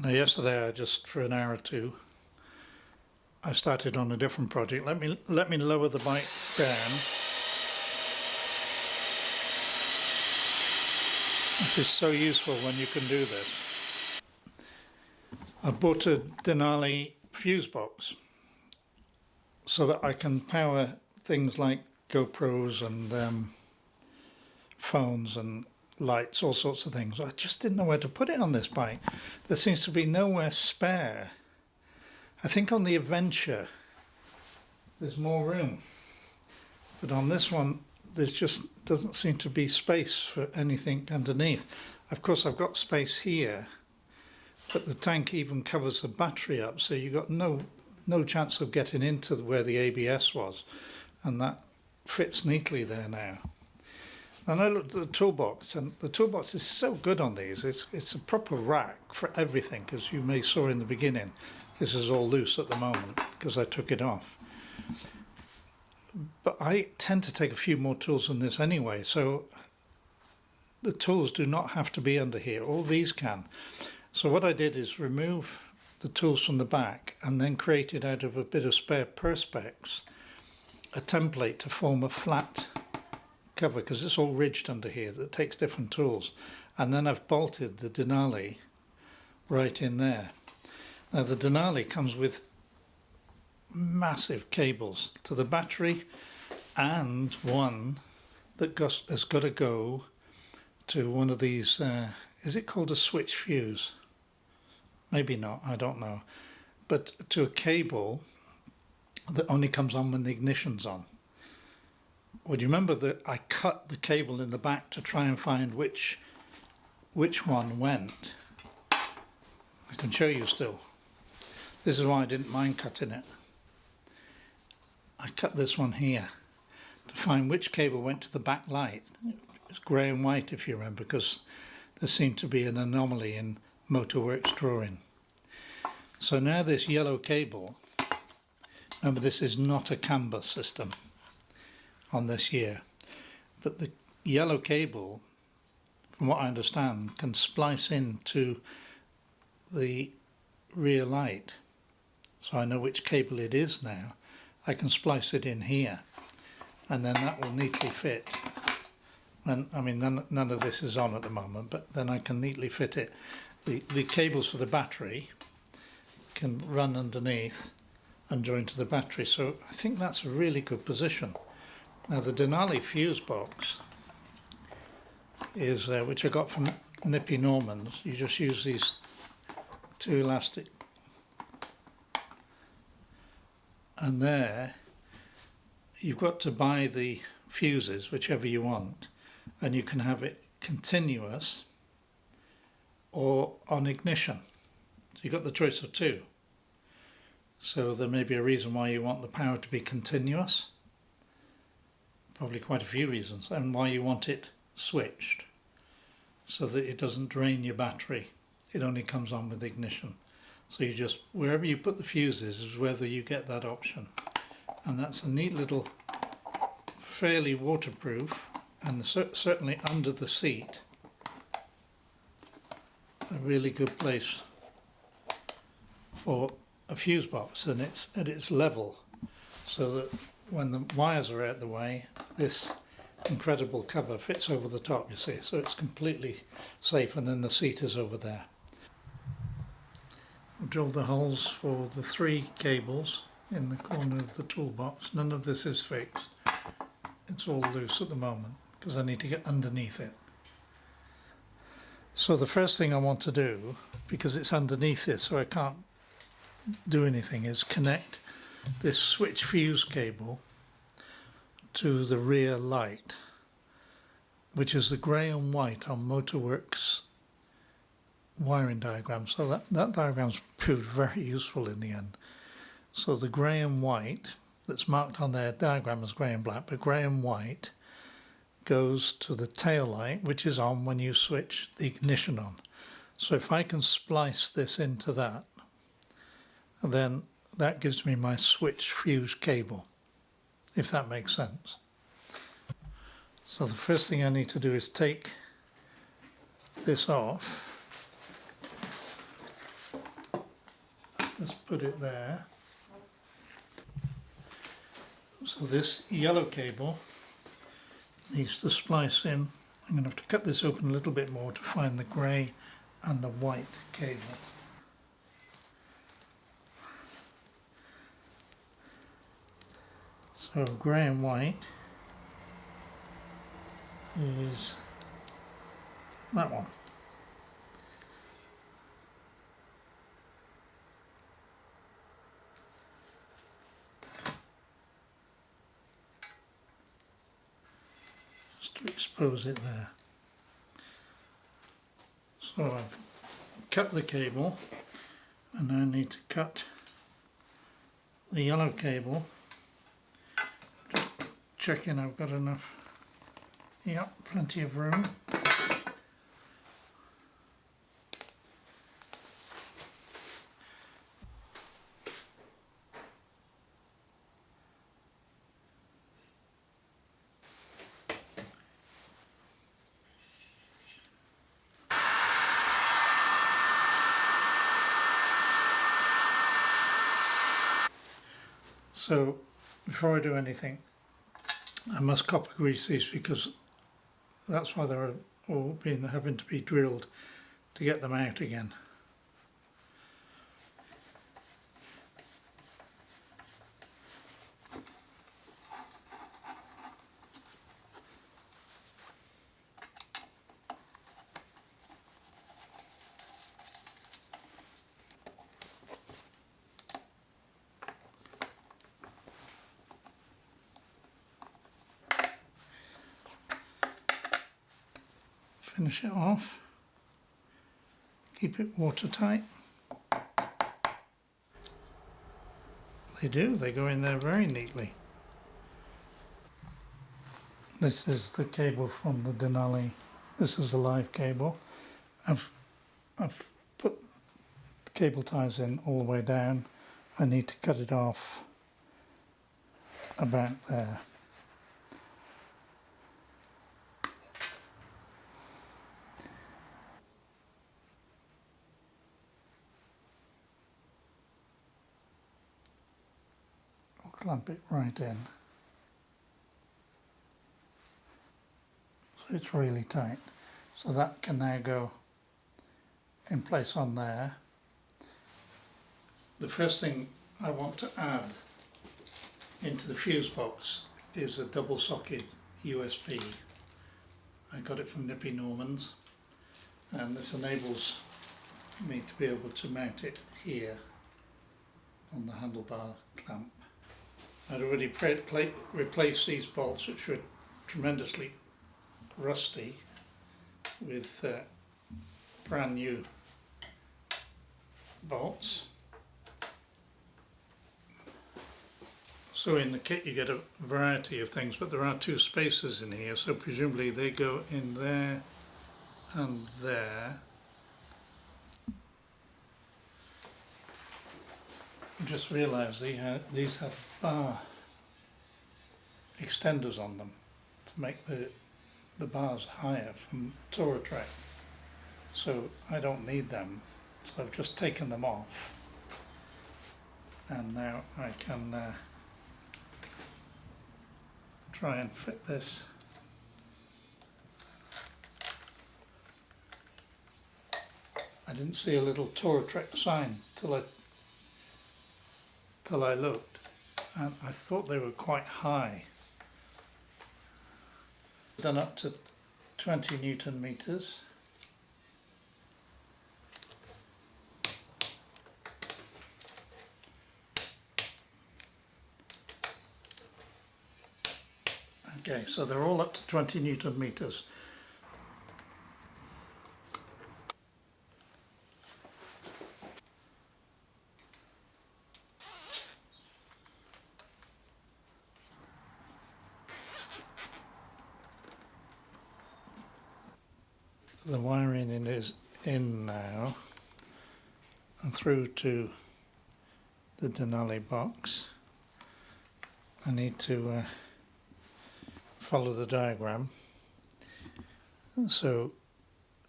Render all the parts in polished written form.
Now yesterday, for an hour or two, I started on a different project. Let me lower the bike down. This is so useful when you can do this. I bought a Denali fuse box so that I can power things like GoPros and phones and lights, all sorts of things. I just didn't know where to put it on this bike. There seems to be nowhere spare. I think on the Adventure there's more room, but on this one there just doesn't seem to be space for anything underneath. Of course I've got space here, but the tank even covers the battery up, so you've got no chance of getting into where the ABS was, and that fits neatly there now. And I looked at the toolbox, and the toolbox is so good on these. It's a proper rack for everything, because you may saw in the beginning this is all loose at the moment because I took it off. But I tend to take a few more tools than this anyway, so the tools do not have to be under here. All these can. So what I did is remove the tools from the back and then created out of a bit of spare perspex a template to form a flat cover, because it's all ridged under here that takes different tools, and then I've bolted the Denali right in there. Now the Denali comes with massive cables to the battery, and one that has got to go to one of these, is it called a switch fuse? Maybe not, I don't know, but to a cable that only comes on when the ignition's on. Well, you remember that I cut the cable in the back to try and find which one went. I can show you still. This is why I didn't mind cutting it. I cut this one here to find which cable went to the back light. It's grey and white, if you remember, because there seemed to be an anomaly in Motorworks drawing. So now this yellow cable, remember this is not a camber system on this here, but the yellow cable, from what I understand, can splice into the rear light. So I know which cable it is now. I can splice it in here, and then that will neatly fit. And I mean, none of this is on at the moment, but then I can neatly fit it. The cables for the battery can run underneath and join to the battery, so I think that's a really good position. Now the Denali fuse box is which I got from Nippy Norman's. You just use these two elastic, and there you've got to buy the fuses, whichever you want, and you can have it continuous or on ignition. So you've got the choice of two. So there may be a reason why you want the power to be continuous, probably quite a few reasons, and why you want it switched so that it doesn't drain your battery. It only comes on with ignition. So you just, wherever you put the fuses is whether you get that option. And that's a neat little, fairly waterproof, and certainly under the seat, a really good place for a fuse box, and it's at its level, so that when the wires are out the way, this incredible cover fits over the top, you see, so it's completely safe, and then the seat is over there. I've drilled the holes for the 3 cables in the corner of the toolbox. None of this is fixed. It's all loose at the moment because I need to get underneath it. So the first thing I want to do, because it's underneath this so I can't do anything, is connect this switch fuse cable to the rear light, which is the grey and white on Motorworks wiring diagram. So that diagram's proved very useful in the end. So the grey and white that's marked on their diagram as grey and black, but grey and white goes to the tail light, which is on when you switch the ignition on. So if I can splice this into that, then that gives me my switch fuse cable, if that makes sense. So the first thing I need to do is take this off just put it there. So this yellow cable needs to splice in. I'm going to have to cut this open a little bit more to find the grey and the white cable. So grey and white is that one. Just to expose it there. So I've cut the cable and now I need to cut the yellow cable. Just checking I've got enough. Yep, plenty of room. So before I do anything, I must copper grease these because that's why they're all having to be drilled to get them out again. Finish it off, keep it watertight. They do, they go in there very neatly. This is the cable from the Denali. This is the live cable. I've put the cable ties in all the way down. I need to cut it off about there. I'll clamp it right in. So it's really tight. So that can now go in place on there. The first thing I want to add into the fuse box is a double socket USB. I got it from Nippy Norman's, and this enables me to be able to mount it here on the handlebar clamp. I'd already replaced these bolts, which were tremendously rusty, with brand new bolts. So in the kit you get a variety of things, but there are two spacers in here, so presumably they go in there and there. I just realised these have bar extenders on them to make the bars higher from Toratrack. So I don't need them, so I've just taken them off, and now I can try and fit this. I didn't see a little Toratrack sign till I looked, and I thought they were quite high. Done up to 20 Newton meters. Okay, so they're all up to 20 Newton meters. The wiring is in now and through to the Denali box. I need to follow the diagram. So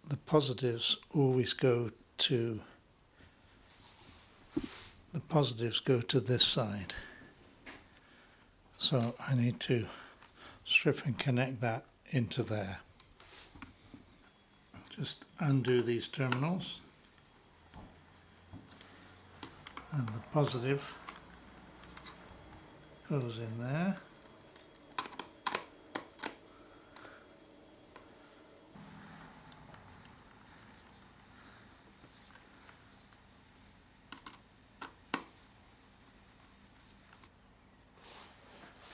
the positives always go to the positives go to this side. So I need to strip and connect that into there. Just undo these terminals, and the positive goes in there.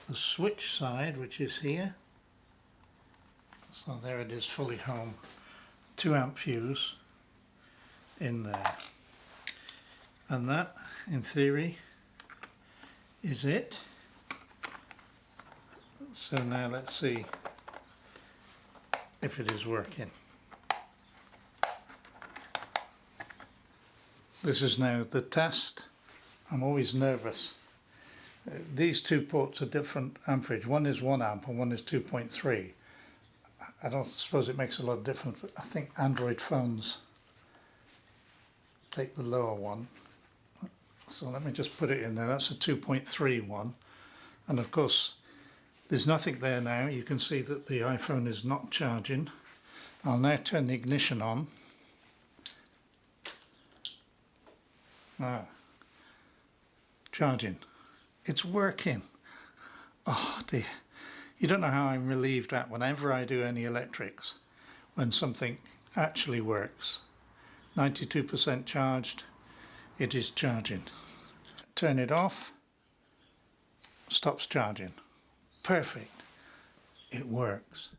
The switch side, which is here, so there it is, fully home, 2 amp fuse in there, and that in theory is it. So now let's see if it is working. This is now the test. I'm always nervous. These 2 ports are different amperage. One is 1 amp and one is 2.3. I don't suppose it makes a lot of difference, but I think Android phones take the lower one. So let me just put it in there. That's a 2.3 one. And of course, there's nothing there now. You can see that the iPhone is not charging. I'll now turn the ignition on. Charging. It's working. Oh dear. You don't know how I'm relieved at whenever I do any electrics, when something actually works. 92% charged, it is charging. Turn it off, stops charging. Perfect. It works.